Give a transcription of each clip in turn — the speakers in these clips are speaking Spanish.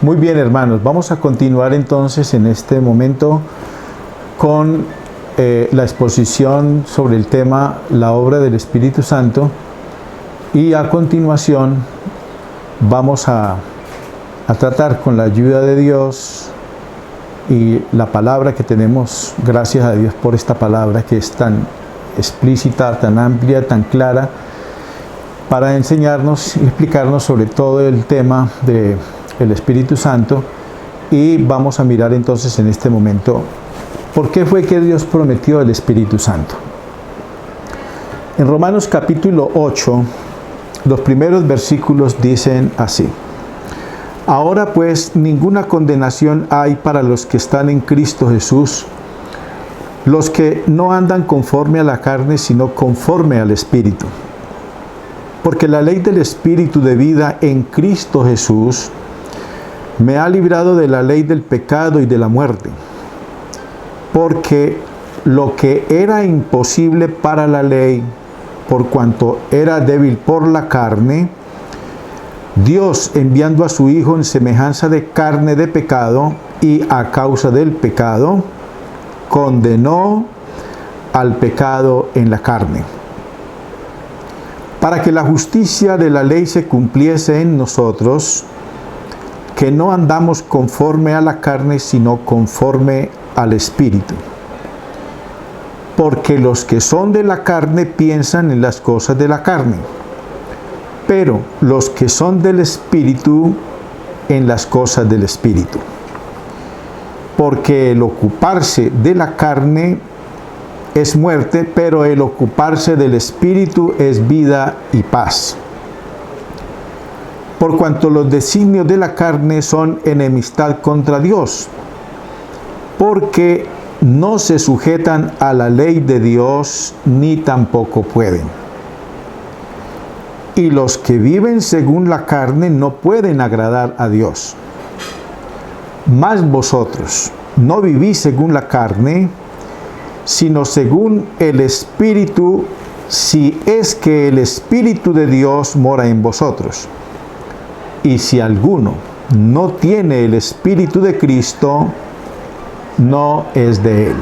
Muy bien, hermanos, vamos a continuar entonces en este momento con la exposición sobre el tema la obra del Espíritu Santo, y a continuación vamos a tratar con la ayuda de Dios y la palabra que tenemos. Gracias a Dios por esta palabra que es tan explícita, tan amplia, tan clara, para enseñarnos y explicarnos sobre todo el tema del Espíritu Santo. Y vamos a mirar entonces en este momento por qué fue que Dios prometió el Espíritu Santo. En Romanos capítulo 8, los primeros versículos dicen así: Ahora pues ninguna condenación hay para los que están en Cristo Jesús, los que no andan conforme a la carne, sino conforme al Espíritu. Porque la ley del Espíritu de vida en Cristo Jesús me ha librado de la ley del pecado y de la muerte. Porque lo que era imposible para la ley, por cuanto era débil por la carne, Dios, enviando a su Hijo en semejanza de carne de pecado, y a causa del pecado, condenó al pecado en la carne, para que la justicia de la ley se cumpliese en nosotros, que no andamos conforme a la carne, sino conforme al Espíritu. Porque los que son de la carne piensan en las cosas de la carne, pero los que son del Espíritu en las cosas del Espíritu. Porque el ocuparse de la carne es muerte, pero el ocuparse del Espíritu es vida y paz. Por cuanto los designios de la carne son enemistad contra Dios, porque no se sujetan a la ley de Dios, ni tampoco pueden. Y los que viven según la carne no pueden agradar a Dios. Mas vosotros no vivís según la carne, sino según el Espíritu, si es que el Espíritu de Dios mora en vosotros. Y si alguno no tiene el Espíritu de Cristo, no es de él.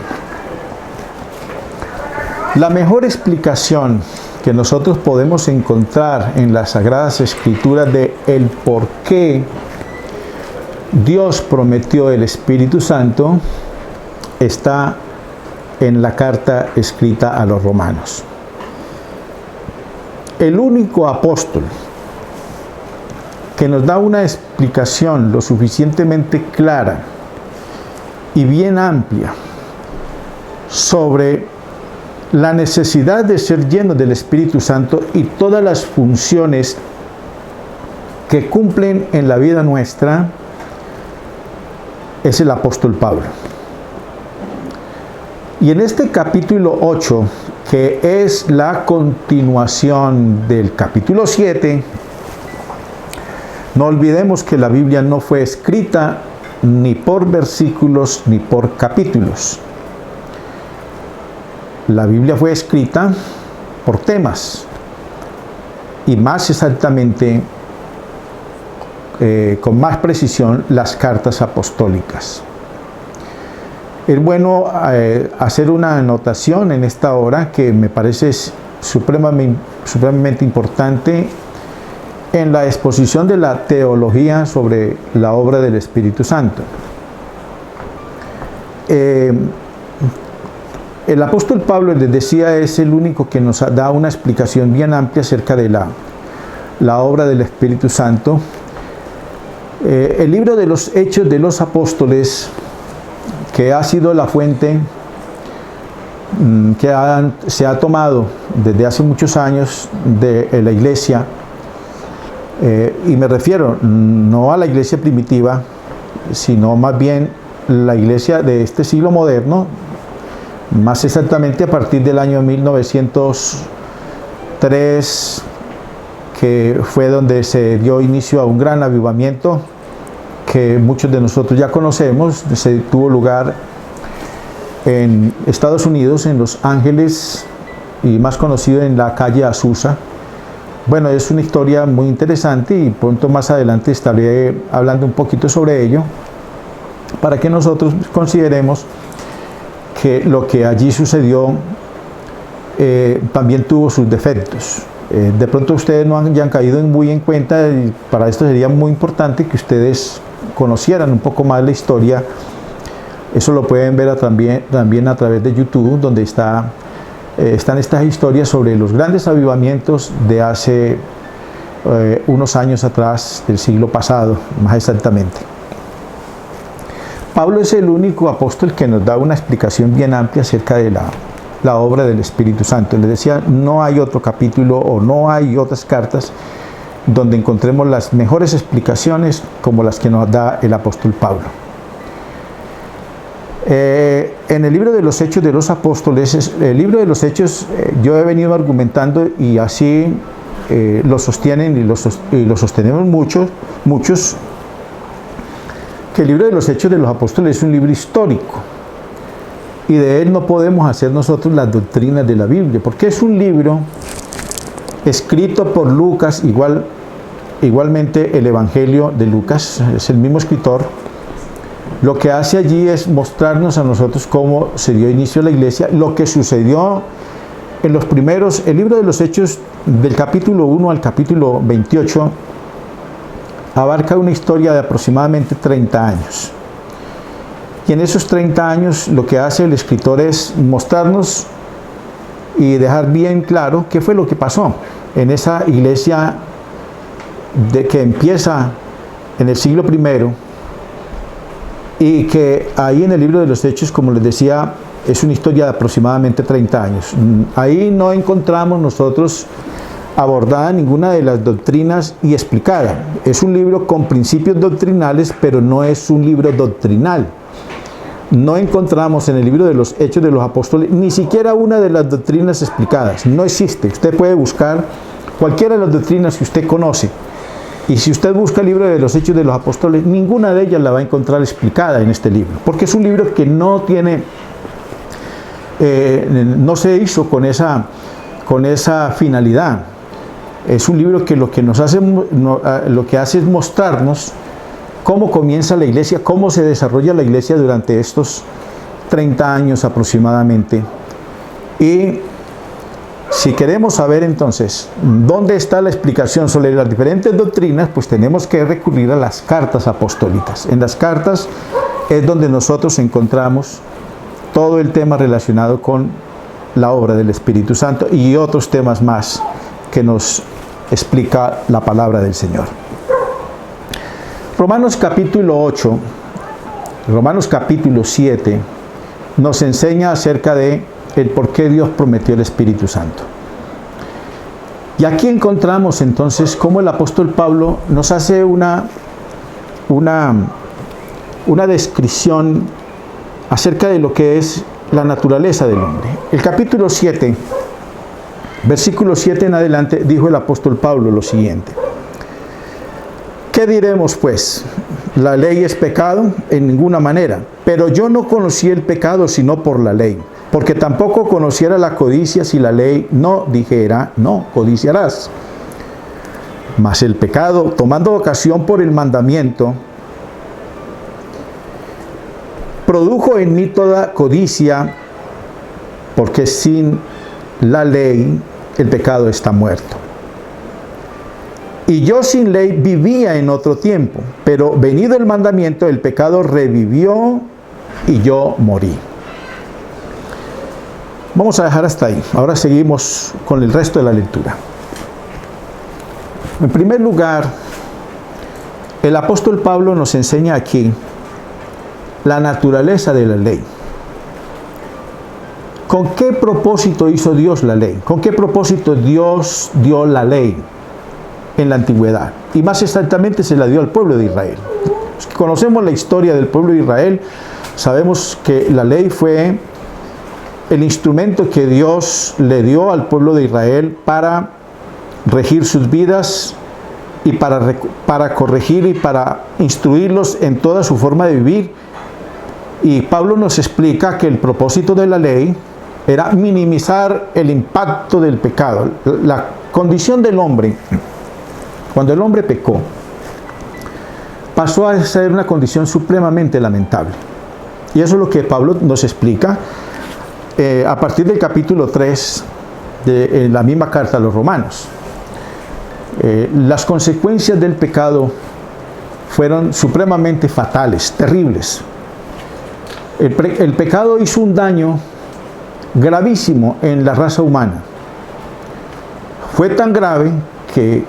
La mejor explicación que nosotros podemos encontrar en las Sagradas Escrituras de el por qué Dios prometió el Espíritu Santo está en la carta escrita a los Romanos. El único apóstol que nos da una explicación lo suficientemente clara y bien amplia sobre la necesidad de ser llenos del Espíritu Santo y todas las funciones que cumplen en la vida nuestra es el apóstol Pablo. Y en este capítulo 8, que es la continuación del capítulo 7, no olvidemos que la Biblia no fue escrita ni por versículos ni por capítulos. La Biblia fue escrita por temas, y más exactamente, con más precisión, las cartas apostólicas. Es bueno hacer una anotación en esta hora que me parece supremamente importante en la exposición de la teología sobre la obra del Espíritu Santo. El apóstol Pablo, les decía, es el único que nos da una explicación bien amplia acerca de la obra del Espíritu Santo. El libro de los Hechos de los Apóstoles, que ha sido la fuente que se ha tomado desde hace muchos años de la iglesia, y me refiero no a la iglesia primitiva, sino más bien la iglesia de este siglo moderno, más exactamente a partir del año 1903, que fue donde se dio inicio a un gran avivamiento que muchos de nosotros ya conocemos. Se tuvo lugar en Estados Unidos, en Los Ángeles, y más conocido en la calle Azusa, bueno, es una historia muy interesante y pronto más adelante estaré hablando un poquito sobre ello para que nosotros consideremos que lo que allí sucedió también tuvo sus defectos. De pronto ustedes no hayan caído muy en cuenta, y para esto sería muy importante que ustedes conocieran un poco más la historia. Eso lo pueden ver también a través de YouTube, donde están estas historias sobre los grandes avivamientos de hace unos años atrás, del siglo pasado, más exactamente. Pablo es el único apóstol que nos da una explicación bien amplia acerca de la obra del Espíritu Santo. Les decía, no hay otro capítulo o no hay otras cartas donde encontremos las mejores explicaciones como las que nos da el apóstol Pablo. En el libro de los Hechos de los Apóstoles, el libro de los Hechos, yo he venido argumentando y así lo sostienen y lo sostenemos muchos, que el libro de los Hechos de los Apóstoles es un libro histórico y de él no podemos hacer nosotros las doctrinas de la Biblia, porque es un libro escrito por Lucas, igualmente el Evangelio de Lucas, es el mismo escritor. Lo que hace allí es mostrarnos a nosotros cómo se dio inicio a la iglesia, lo que sucedió en los primeros, el libro de los Hechos del capítulo 1 al capítulo 28 abarca una historia de aproximadamente 30 años. Y en esos 30 años lo que hace el escritor es mostrarnos y dejar bien claro qué fue lo que pasó en esa iglesia que empieza en el siglo I, y que ahí en el libro de los Hechos, como les decía, es una historia de aproximadamente 30 años. Ahí no encontramos nosotros abordada ninguna de las doctrinas y explicada. Es un libro con principios doctrinales, pero no es un libro doctrinal. No encontramos en el libro de los Hechos de los Apóstoles ni siquiera una de las doctrinas explicadas. No existe. Usted puede buscar cualquiera de las doctrinas que usted conoce. Y si usted busca el libro de los Hechos de los Apóstoles, ninguna de ellas la va a encontrar explicada en este libro. Porque es un libro que no tiene, no se hizo con esa finalidad. Es un libro que lo que hace es mostrarnos cómo comienza la iglesia, cómo se desarrolla la iglesia durante estos 30 años aproximadamente. Y si queremos saber entonces dónde está la explicación sobre las diferentes doctrinas, pues tenemos que recurrir a las cartas apostólicas. En las cartas es donde nosotros encontramos todo el tema relacionado con la obra del Espíritu Santo y otros temas más que nos explica la palabra del Señor. Romanos capítulo 8, Romanos capítulo 7 nos enseña acerca de el por qué Dios prometió el Espíritu Santo. Y aquí encontramos entonces cómo el apóstol Pablo nos hace una descripción acerca de lo que es la naturaleza del hombre. El capítulo 7, versículo 7 en adelante, dijo el apóstol Pablo lo siguiente: ¿qué diremos pues? ¿La ley es pecado? En ninguna manera. Pero yo no conocí el pecado sino por la ley, porque tampoco conociera la codicia si la ley no dijera, no codiciarás. Mas el pecado, tomando ocasión por el mandamiento, produjo en mí toda codicia, porque sin la ley el pecado está muerto. Y yo sin ley vivía en otro tiempo, pero venido el mandamiento, el pecado revivió y yo morí. Vamos a dejar hasta ahí. Ahora seguimos con el resto de la lectura. En primer lugar, el apóstol Pablo nos enseña aquí la naturaleza de la ley. ¿Con qué propósito hizo Dios la ley? ¿Con qué propósito Dios dio la ley en la antigüedad? Y más exactamente se la dio al pueblo de Israel. Los que conocemos la historia del pueblo de Israel, sabemos que la ley fue el instrumento que Dios le dio al pueblo de Israel para regir sus vidas y para corregir y para instruirlos en toda su forma de vivir. Y Pablo nos explica que el propósito de la ley era minimizar el impacto del pecado, la condición del hombre, cuando el hombre pecó, pasó a ser una condición supremamente lamentable. Y eso es lo que Pablo nos explica a partir del capítulo 3 de la misma carta a los Romanos. Las consecuencias del pecado fueron supremamente fatales, terribles. El pecado hizo un daño gravísimo en la raza humana. Fue tan grave que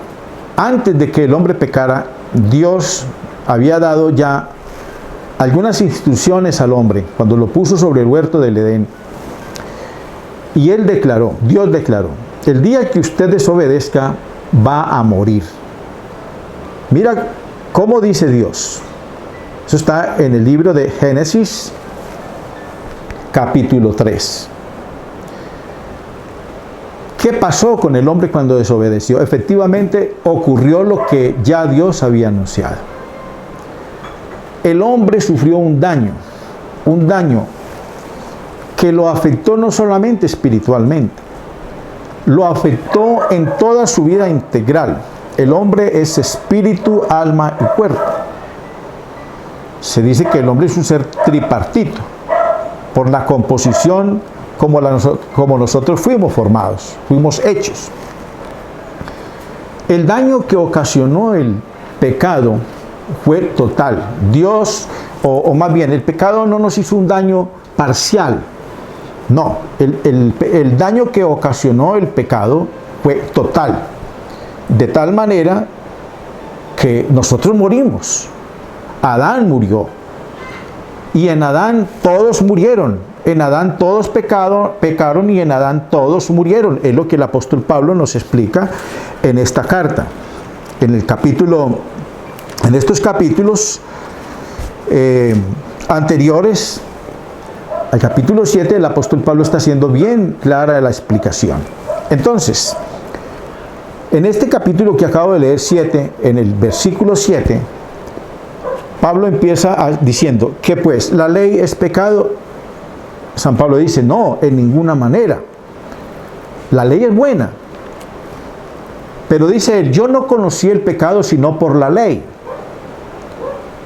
antes de que el hombre pecara, Dios había dado ya algunas instrucciones al hombre cuando lo puso sobre el huerto del Edén. Y Dios declaró, el día que usted desobedezca va a morir. Mira cómo dice Dios. Eso está en el libro de Génesis, capítulo 3. ¿Qué pasó con el hombre cuando desobedeció? Efectivamente, ocurrió lo que ya Dios había anunciado. El hombre sufrió un daño que lo afectó no solamente espiritualmente, lo afectó en toda su vida integral. El hombre es espíritu, alma y cuerpo. Se dice que el hombre es un ser tripartito, por la composición como nosotros fuimos formados, fuimos hechos. El daño que ocasionó el pecado fue total. Dios, o más bien, el pecado no nos hizo un daño parcial. No, el daño que ocasionó el pecado fue total. De tal manera que nosotros morimos. Adán murió. Y en Adán todos murieron. En Adán todos pecaron y en Adán todos murieron. Es lo que el apóstol Pablo nos explica en esta carta. En estos capítulos anteriores al capítulo 7, el apóstol Pablo está haciendo bien clara la explicación. Entonces, en este capítulo que acabo de leer, 7, en el versículo 7, Pablo empieza diciendo que pues la ley es pecado. San Pablo dice, no, en ninguna manera. La ley es buena. Pero dice él, yo no conocí el pecado sino por la ley.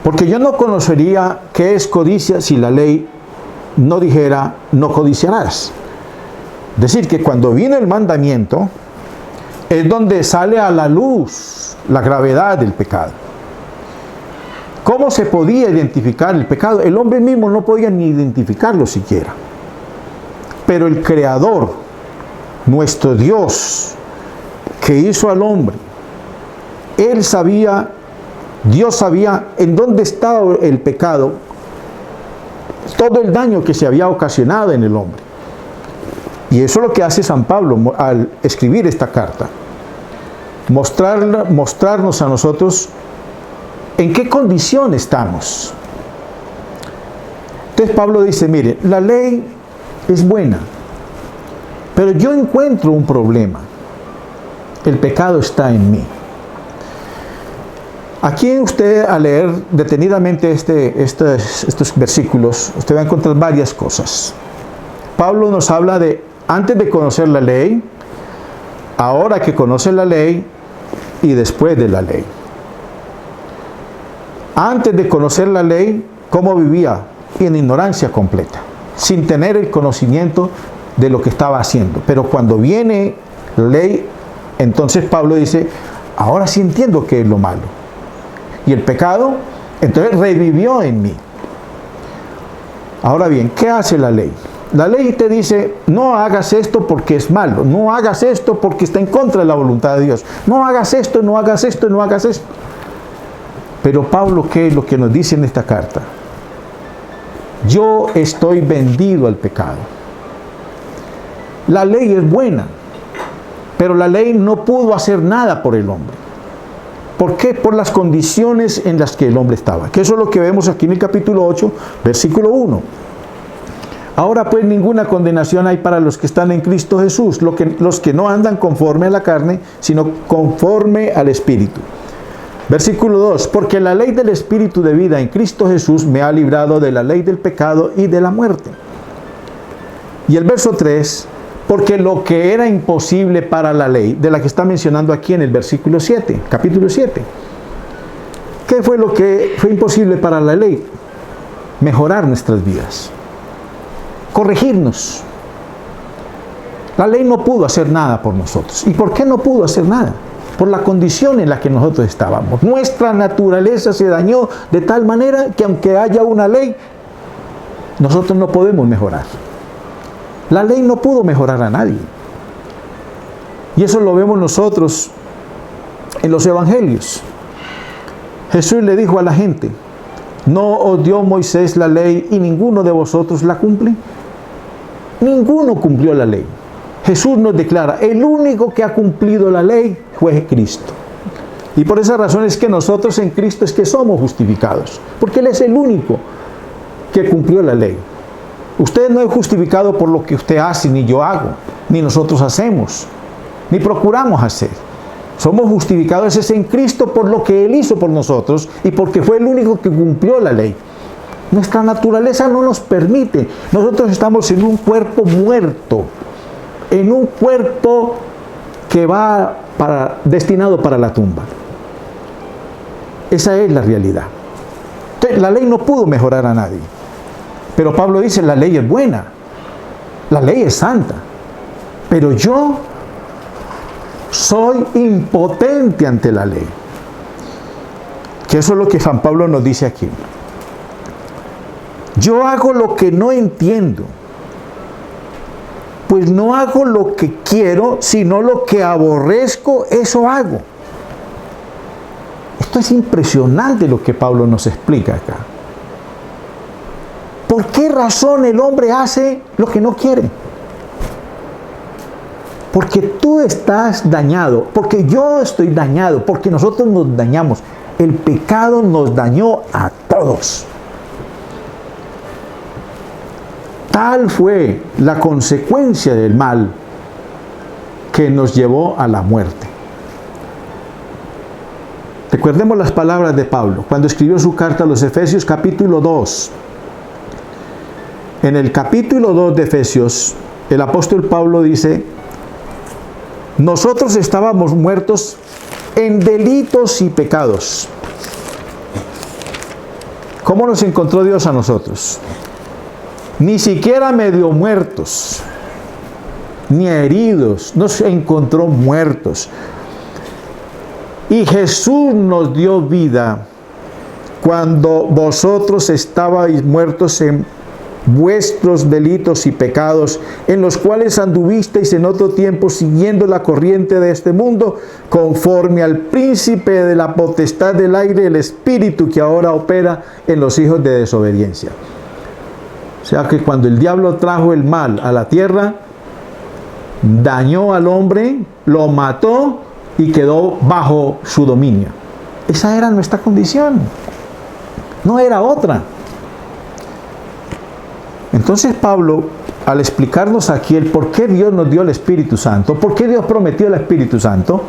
Porque yo no conocería qué es codicia si la ley no dijera, no codiciarás. Es decir, que cuando viene el mandamiento, es donde sale a la luz la gravedad del pecado. ¿Cómo se podía identificar el pecado? El hombre mismo no podía ni identificarlo siquiera. Pero el Creador, nuestro Dios, que hizo al hombre, Dios sabía en dónde estaba el pecado, todo el daño que se había ocasionado en el hombre. Y eso es lo que hace San Pablo al escribir esta carta. Mostrarnos a nosotros en qué condición estamos. Entonces Pablo dice, mire, la ley es buena, pero yo encuentro un problema. El pecado está en mí. Aquí usted, al leer detenidamente estos versículos, usted va a encontrar varias cosas. Pablo nos habla de antes de conocer la ley, ahora que conoce la ley y después de la ley. Antes de conocer la ley, ¿cómo vivía? En ignorancia completa, sin tener el conocimiento de lo que estaba haciendo. Pero cuando viene la ley, entonces Pablo dice, ahora sí entiendo qué es lo malo. Y el pecado, entonces revivió en mí. Ahora bien, ¿qué hace la ley? La ley te dice, no hagas esto porque es malo, no hagas esto porque está en contra de la voluntad de Dios, no hagas esto, no hagas esto, no hagas esto. Pero Pablo, ¿qué es lo que nos dice en esta carta? Yo estoy vendido al pecado. La ley es buena, pero la ley no pudo hacer nada por el hombre. ¿Por qué? Por las condiciones en las que el hombre estaba. Que eso es lo que vemos aquí en el capítulo 8, versículo 1. Ahora pues ninguna condenación hay para los que están en Cristo Jesús, los que no andan conforme a la carne, sino conforme al Espíritu. Versículo 2, porque la ley del Espíritu de vida en Cristo Jesús me ha librado de la ley del pecado y de la muerte. Y el verso 3, Porque lo que era imposible para la ley, de la que está mencionando aquí en el versículo 7, capítulo 7. ¿Qué fue lo que fue imposible para la ley? Mejorar nuestras vidas, corregirnos. La ley no pudo hacer nada por nosotros. ¿Y por qué no pudo hacer nada? Por la condición en la que nosotros estábamos. Nuestra naturaleza se dañó de tal manera que aunque haya una ley, nosotros no podemos mejorar. La ley no pudo mejorar a nadie. Y eso lo vemos nosotros en los evangelios. Jesús le dijo a la gente: ¿no os dio Moisés la ley y ninguno de vosotros la cumple? Ninguno cumplió la ley. Jesús nos declara: el único que ha cumplido la ley fue Cristo. Y por esa razón es que nosotros en Cristo es que somos justificados, porque Él es el único que cumplió la ley. Usted no es justificado por lo que usted hace, ni yo hago, ni nosotros hacemos, ni procuramos hacer. Somos justificados es en Cristo por lo que Él hizo por nosotros y porque fue el único que cumplió la ley. Nuestra naturaleza no nos permite. Nosotros estamos en un cuerpo muerto, en un cuerpo que va destinado para la tumba. Esa es la realidad. Entonces, la ley no pudo mejorar a nadie. Pero Pablo dice: la ley es buena, la ley es santa, pero yo soy impotente ante la ley. Que eso es lo que San Pablo nos dice aquí. Yo hago lo que no entiendo, pues no hago lo que quiero, sino lo que aborrezco, eso hago. Esto es impresionante lo que Pablo nos explica acá. ¿Por qué razón el hombre hace lo que no quiere? Porque tú estás dañado, porque yo estoy dañado, porque nosotros nos dañamos. El pecado nos dañó a todos. Tal fue la consecuencia del mal que nos llevó a la muerte. Recordemos las palabras de Pablo cuando escribió su carta a los Efesios capítulo 2. En el capítulo 2 de Efesios, el apóstol Pablo dice: nosotros estábamos muertos en delitos y pecados. ¿Cómo nos encontró Dios a nosotros? Ni siquiera medio muertos, ni heridos, nos encontró muertos. Y Jesús nos dio vida cuando vosotros estabais muertos en vuestros delitos y pecados, en los cuales anduvisteis en otro tiempo siguiendo la corriente de este mundo, conforme al príncipe de la potestad del aire, el espíritu que ahora opera en los hijos de desobediencia. O sea que cuando el diablo trajo el mal a la tierra, dañó al hombre, lo mató y quedó bajo su dominio. Esa era nuestra condición, no era otra. Entonces Pablo, al explicarnos aquí el por qué Dios nos dio el Espíritu Santo, por qué Dios prometió el Espíritu Santo,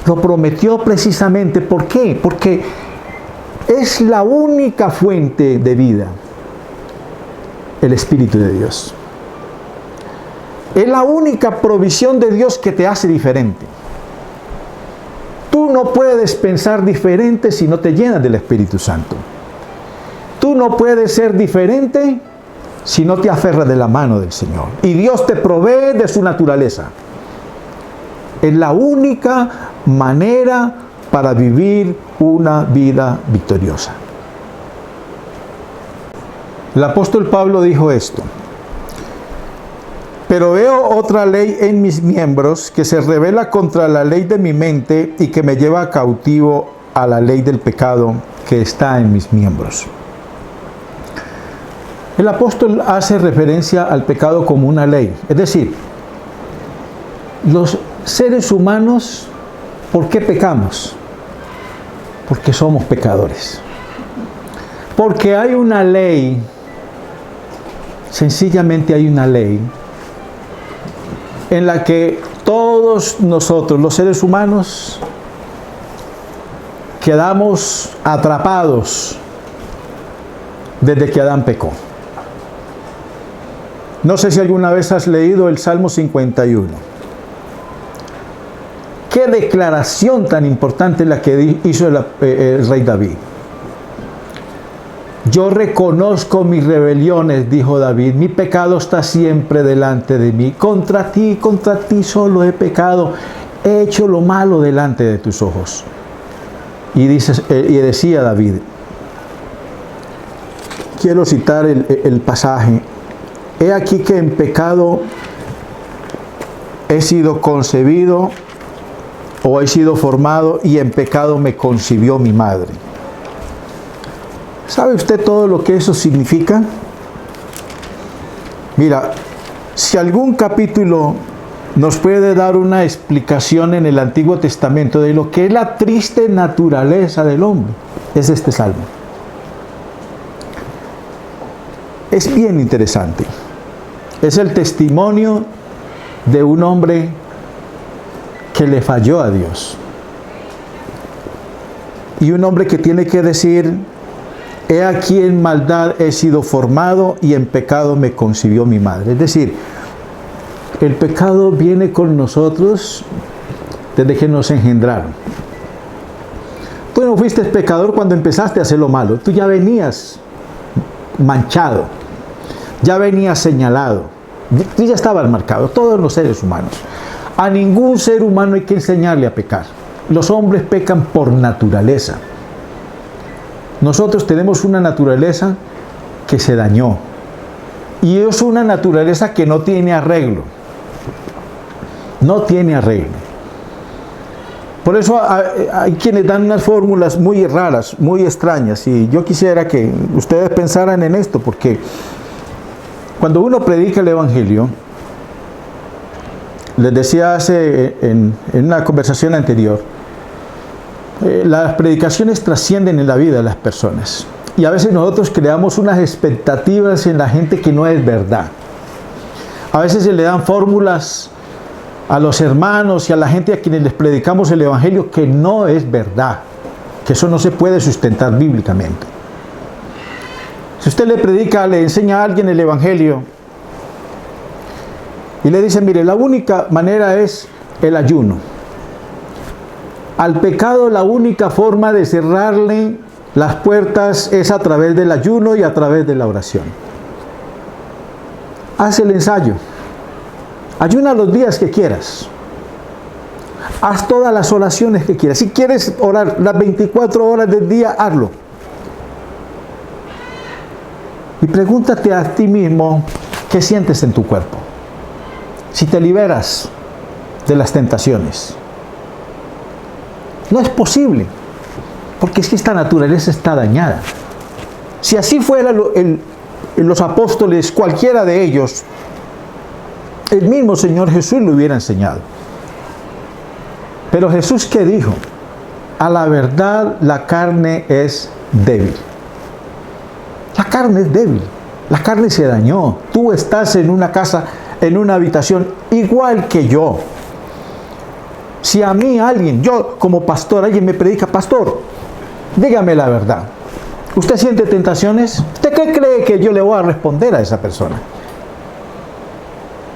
lo prometió precisamente, ¿por qué? Porque es la única fuente de vida, el Espíritu de Dios. Es la única provisión de Dios que te hace diferente. Tú no puedes pensar diferente si no te llenas del Espíritu Santo. Tú no puedes ser diferente si no te aferras de la mano del Señor. Y Dios te provee de su naturaleza. Es la única manera para vivir una vida victoriosa. El apóstol Pablo dijo esto: pero veo otra ley en mis miembros que se rebela contra la ley de mi mente y que me lleva cautivo a la ley del pecado que está en mis miembros. El apóstol hace referencia al pecado como una ley. Es decir, los seres humanos, ¿por qué pecamos? Porque somos pecadores. Porque hay una ley, sencillamente hay una ley, en la que todos nosotros, los seres humanos, quedamos atrapados desde que Adán pecó. No sé si alguna vez has leído el Salmo 51. Qué declaración tan importante la que hizo el rey David. Yo reconozco mis rebeliones, dijo David, mi pecado está siempre delante de mí. Contra ti solo he pecado, he hecho lo malo delante de tus ojos. Y decía David, quiero citar el pasaje, he aquí que en pecado he sido concebido o he sido formado y en pecado me concibió mi madre. ¿Sabe usted todo lo que eso significa? Mira, si algún capítulo nos puede dar una explicación en el Antiguo Testamento de lo que es la triste naturaleza del hombre, es este salmo. Es bien interesante. Es el testimonio de un hombre que le falló a Dios. Y un hombre que tiene que decir, he aquí en maldad he sido formado y en pecado me concibió mi madre. Es decir, el pecado viene con nosotros desde que nos engendraron. Tú no fuiste pecador cuando empezaste a hacer lo malo. Tú ya venías manchado, ya venías señalado. Tú ya estabas marcado, todos los seres humanos. A ningún ser humano hay que enseñarle a pecar. Los hombres pecan por naturaleza. Nosotros tenemos una naturaleza que se dañó. Y es una naturaleza que no tiene arreglo. No tiene arreglo. Por eso hay quienes dan unas fórmulas muy raras, muy extrañas. Y yo quisiera que ustedes pensaran en esto, porque cuando uno predica el Evangelio, les decía en una conversación anterior, las predicaciones trascienden en la vida de las personas. Y a veces nosotros creamos unas expectativas en la gente que no es verdad. A veces se le dan fórmulas a los hermanos y a la gente a quienes les predicamos el Evangelio que no es verdad, que eso no se puede sustentar bíblicamente. Si usted le predica, le enseña a alguien el Evangelio y le dice, mire, la única manera es el ayuno. Al pecado la única forma de cerrarle las puertas es a través del ayuno y a través de la oración. Haz el ensayo. Ayuna los días que quieras. Haz todas las oraciones que quieras. Si quieres orar las 24 horas del día, hazlo. Y pregúntate a ti mismo, ¿qué sientes en tu cuerpo? Si te liberas de las tentaciones. No es posible, porque es que esta naturaleza está dañada. Si así fuera los apóstoles, cualquiera de ellos, el mismo Señor Jesús lo hubiera enseñado. Pero Jesús, ¿qué dijo? A la verdad, la carne es débil. La carne es débil. La carne se dañó. Tú estás en una casa, en una habitación, igual que yo. Si a mí alguien, yo como pastor, alguien me predica, pastor, dígame la verdad. ¿Usted siente tentaciones? ¿Usted qué cree que yo le voy a responder a esa persona?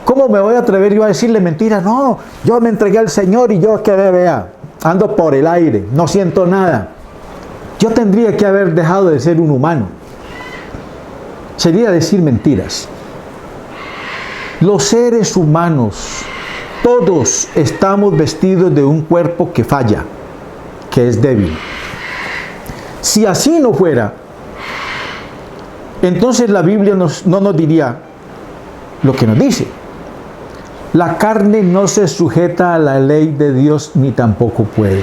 ¿Cómo me voy a atrever yo a decirle mentira? No, yo me entregué al Señor y yo que vea, ando por el aire, no siento nada. Yo tendría que haber dejado de ser un humano. Sería decir mentiras. Los seres humanos, todos estamos vestidos de un cuerpo que falla, que es débil. Si así no fuera, entonces la Biblia no nos diría lo que nos dice. La carne no se sujeta a la ley de Dios ni tampoco puede.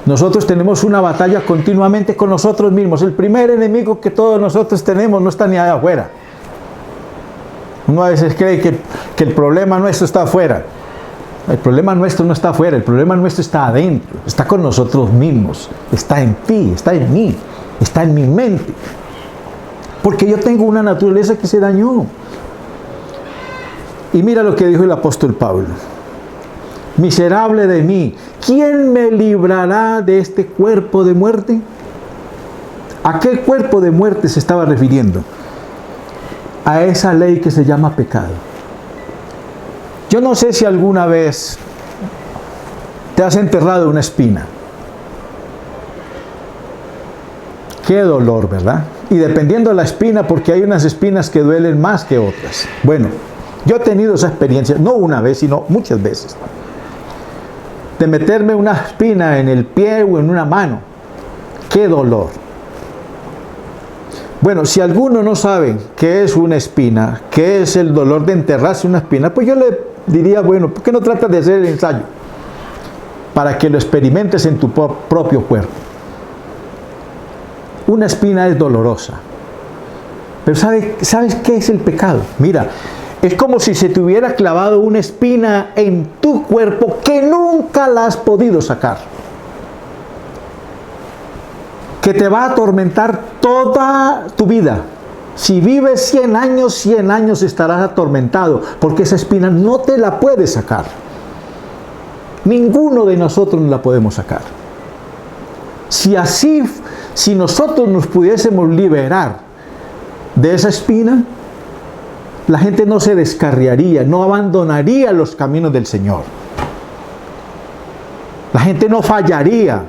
Nosotros tenemos una batalla continuamente con nosotros mismos. El primer enemigo que todos nosotros tenemos no está ni allá afuera. Uno a veces cree que el problema nuestro está afuera. El problema nuestro no está afuera, el problema nuestro está adentro, está con nosotros mismos, está en ti, está en mí, está en mi mente. Porque yo tengo una naturaleza que se dañó. Y mira lo que dijo el apóstol Pablo. Miserable de mí, ¿quién me librará de este cuerpo de muerte? ¿A qué cuerpo de muerte se estaba refiriendo? a esa ley que se llama pecado. Yo no sé si alguna vez te has enterrado una espina. Qué dolor, ¿verdad? Y dependiendo de la espina, porque hay unas espinas que duelen más que otras. Bueno, yo he tenido esa experiencia, no una vez, sino muchas veces, de meterme una espina en el pie o en una mano. ¡Qué dolor! Bueno, si alguno no sabe qué es una espina, qué es el dolor de enterrarse una espina, pues yo le diría, bueno, ¿por qué no tratas de hacer el ensayo? Para que lo experimentes en tu propio cuerpo. Una espina es dolorosa. Pero ¿sabes qué es el pecado? Mira, es como si se te hubiera clavado una espina en tu cuerpo que nunca la has podido sacar. Que te va a atormentar toda tu vida. Si vives 100 años estarás atormentado, porque esa espina no te la puedes sacar. Ninguno de nosotros la podemos sacar. Si nosotros nos pudiésemos liberar de esa espina, la gente no se descarriaría, no abandonaría los caminos del Señor. La gente no fallaría.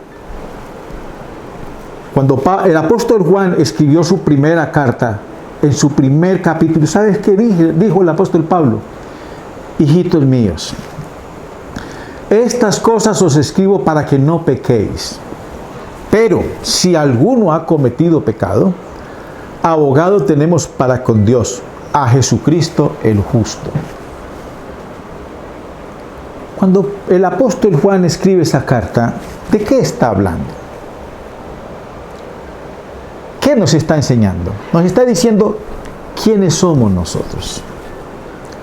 Cuando el apóstol Juan escribió su primera carta, en su primer capítulo, ¿sabes qué dijo el apóstol Pablo? Hijitos míos, estas cosas os escribo para que no pequéis. Pero si alguno ha cometido pecado, abogado tenemos para con Dios, a Jesucristo el justo. Cuando el apóstol Juan escribe esa carta, ¿de qué está hablando? ¿Qué nos está enseñando? Nos está diciendo quiénes somos nosotros.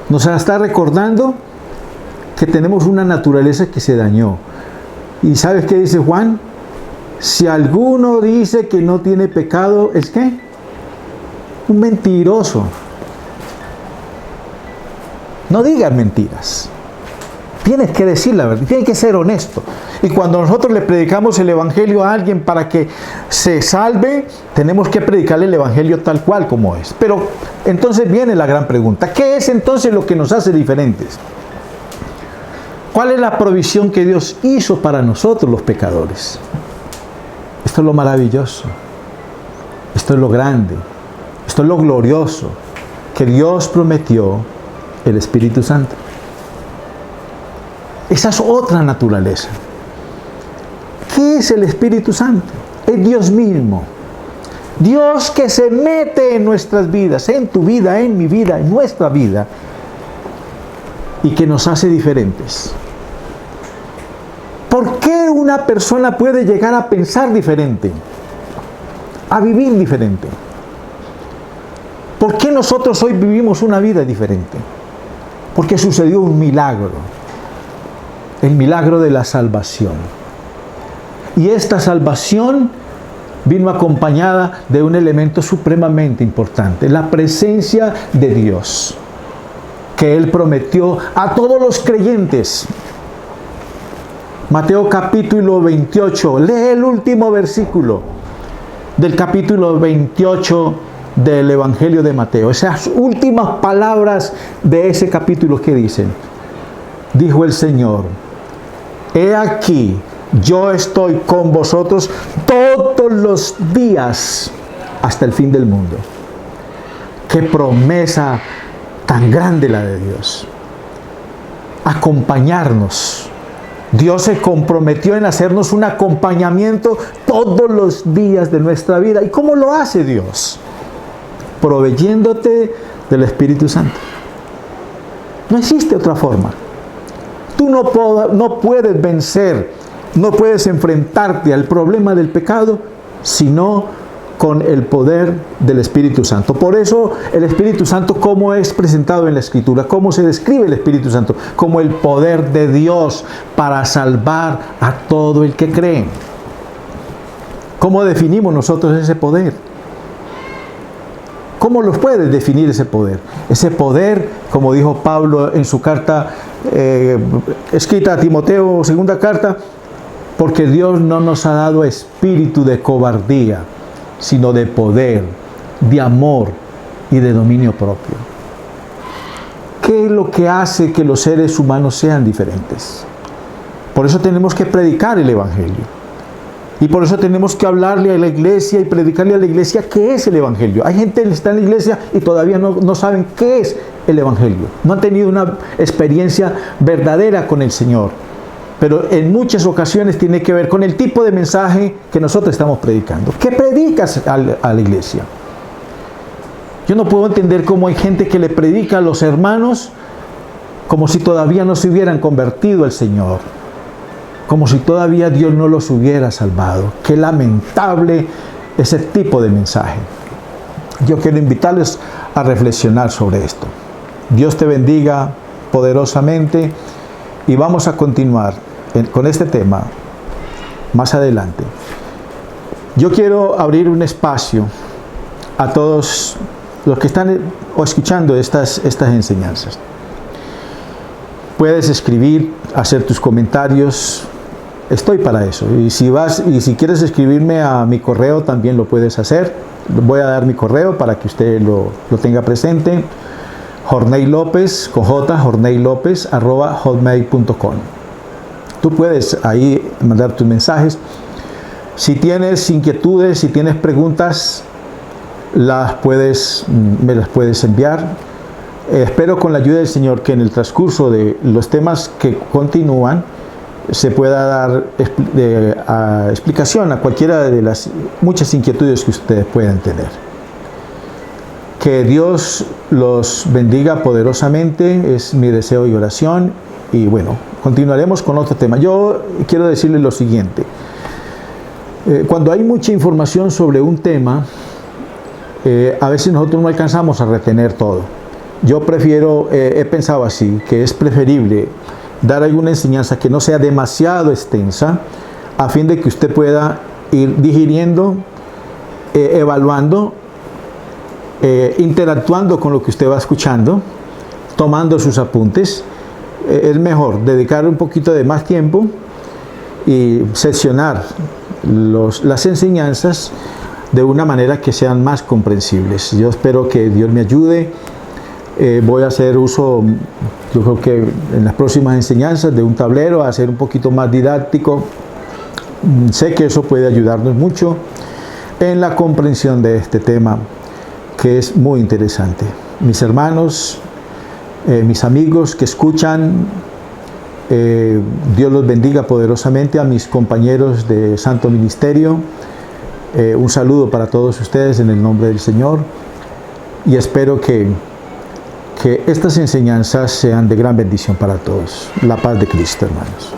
Nos está recordando que tenemos una naturaleza que se dañó. ¿Y sabes qué dice Juan? Si alguno dice que no tiene pecado, ¿es qué? Un mentiroso. No digas mentiras. Tienes que decir la verdad, tienes que ser honesto. Y cuando nosotros le predicamos el evangelio a alguien para que se salve, tenemos que predicarle el evangelio tal cual como es. Pero entonces viene la gran pregunta: ¿qué es entonces lo que nos hace diferentes? ¿Cuál es la provisión que Dios hizo para nosotros los pecadores? Esto es lo maravilloso. Esto es lo grande. Esto es lo glorioso. Que Dios prometió el Espíritu Santo. Esa es otra naturaleza. ¿Qué es el Espíritu Santo? Es Dios mismo. Dios que se mete en nuestras vidas, en tu vida, en mi vida, en nuestra vida, y que nos hace diferentes. ¿Por qué una persona puede llegar a pensar diferente? A vivir diferente. ¿Por qué nosotros hoy vivimos una vida diferente? Porque sucedió un milagro. El milagro de la salvación. Y esta salvación vino acompañada de un elemento supremamente importante: la presencia de Dios, que Él prometió a todos los creyentes. Mateo capítulo 28, lee el último versículo del capítulo 28 del Evangelio de Mateo. Esas últimas palabras de ese capítulo que dicen: dijo el Señor, he aquí, yo estoy con vosotros todos los días hasta el fin del mundo. Qué promesa tan grande la de Dios. Acompañarnos. Dios se comprometió en hacernos un acompañamiento todos los días de nuestra vida. ¿Y cómo lo hace Dios? Proveyéndote del Espíritu Santo. No existe otra forma. Tú no puedes vencer, no puedes enfrentarte al problema del pecado, sino con el poder del Espíritu Santo. Por eso el Espíritu Santo, ¿cómo es presentado en la Escritura? ¿Cómo se describe el Espíritu Santo? Como el poder de Dios para salvar a todo el que cree. ¿Cómo definimos nosotros ese poder? ¿Cómo los puedes definir ese poder? Ese poder, como dijo Pablo en su carta escrita a Timoteo, segunda carta, porque Dios no nos ha dado espíritu de cobardía, sino de poder, de amor y de dominio propio. ¿Qué es lo que hace que los seres humanos sean diferentes? Por eso tenemos que predicar el Evangelio. Y por eso tenemos que hablarle a la iglesia y predicarle a la iglesia qué es el Evangelio. Hay gente que está en la iglesia y todavía no saben qué es el Evangelio. No han tenido una experiencia verdadera con el Señor. Pero en muchas ocasiones tiene que ver con el tipo de mensaje que nosotros estamos predicando. ¿Qué predicas a la iglesia? Yo no puedo entender cómo hay gente que le predica a los hermanos como si todavía no se hubieran convertido al Señor. Como si todavía Dios no los hubiera salvado. Qué lamentable ese tipo de mensaje. Yo quiero invitarles a reflexionar sobre esto. Dios te bendiga poderosamente y vamos a continuar con este tema más adelante. Yo quiero abrir un espacio a todos los que están escuchando estas enseñanzas. Puedes escribir, hacer tus comentarios. Estoy para eso. Y si quieres escribirme a mi correo, también lo puedes hacer. Voy a dar mi correo para que usted lo tenga presente. Jorney López, con J, jorneylopez@hotmail.com. Tú puedes ahí mandar tus mensajes. Si tienes inquietudes, si tienes preguntas, me las puedes enviar. Espero con la ayuda del Señor que en el transcurso de los temas que continúan se pueda dar explicación a cualquiera de las muchas inquietudes que ustedes puedan tener. Que Dios los bendiga poderosamente, es mi deseo y oración. Y bueno, continuaremos con otro tema. Yo quiero decirles lo siguiente. Cuando hay mucha información sobre un tema, a veces nosotros no alcanzamos a retener todo. Yo prefiero, he pensado así, que es preferible dar alguna enseñanza que no sea demasiado extensa, a fin de que usted pueda ir digiriendo, evaluando, interactuando con lo que usted va escuchando, tomando sus apuntes. Es mejor dedicar un poquito de más tiempo y seccionar las enseñanzas de una manera que sean más comprensibles. Yo espero que Dios me ayude. Voy a hacer uso, yo creo que en las próximas enseñanzas, de un tablero, a hacer un poquito más didáctico. Sé que eso puede ayudarnos mucho en la comprensión de este tema, que es muy interesante. Mis hermanos, mis amigos que escuchan, Dios los bendiga poderosamente. A mis compañeros de Santo Ministerio, un saludo para todos ustedes en el nombre del Señor, y espero que estas enseñanzas sean de gran bendición para todos. La paz de Cristo, hermanos.